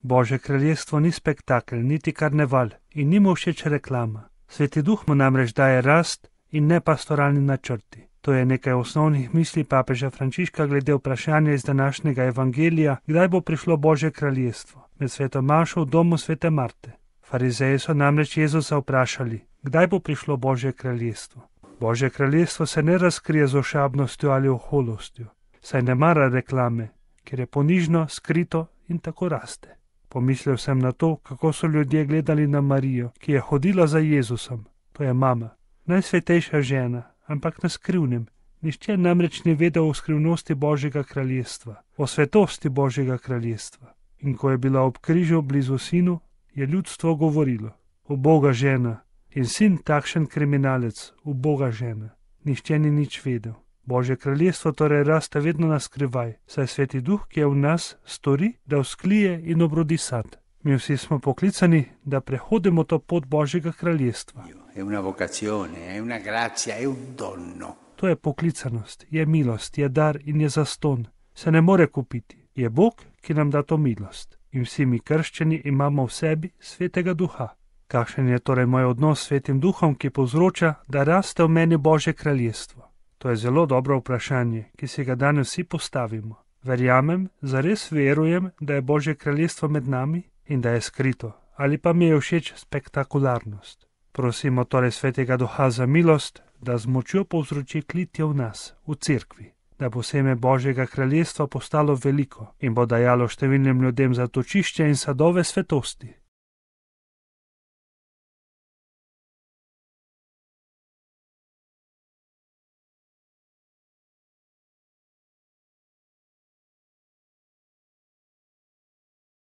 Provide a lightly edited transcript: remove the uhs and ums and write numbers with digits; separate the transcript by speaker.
Speaker 1: Božje kraljestvo ni spektakel, niti karneval in ni mu všeč reklama. Sveti Duh mu namreč daje rast in ne pastoralni načrti. To je nekaj osnovnih misli papeža Frančiška glede vprašanja iz današnjega evangelija, kdaj bo prišlo Božje kraljestvo, med sveto mašo v domu svete Marte. Farizeji so namreč Jezusa vprašali, kdaj bo prišlo Božje kraljestvo. Božje kraljestvo se ne razkrije z ošabnostjo ali oholostjo, saj ne mara reklame, ker je ponižno, skrito in tako raste. Pomislil sem na to, kako so ljudje gledali na Marijo, ki je hodila za Jezusom, to je mama, najsvetejša žena, ampak na skrivnem. Nihče namreč ni vedel o skrivnosti Božjega kraljestva, o svetosti Božjega kraljestva. In ko je bila ob križu blizu sinu, je ljudstvo govorilo: uboga žena, in sin takšen kriminalec, uboga žena. Nihče ni nič vedel. Božje kraljestvo torej raste vedno na skrivaj, saj Sveti Duh, ki je v nas, stori, da vzklije in obrodi sad. Mi vsi smo poklicani, da prehodimo to pot Božjega kraljestva. To je poklicanost, je milost, je dar in je zastonj. Se ne more kupiti. Je Bog, ki nam da to milost. In vsi mi krščeni imamo v sebi Svetega Duha. Kakšen je torej moj odnos s Svetim Duhom, ki povzroča, da raste v meni Božje kraljestvo? To je zelo dobro vprašanje, ki si ga danes vsi postavimo. Verjamem, zares verujem, da je Božje kraljestvo med nami in da je skrito, ali pa mi je všeč spektakularnost. Prosimo torej Svetega Duha za milost, da z močjo povzroči klitje v nas, v cerkvi, da bo seme Božjega kraljestva postalo veliko in bo dajalo številnim ljudem zatočišče in sadove svetosti.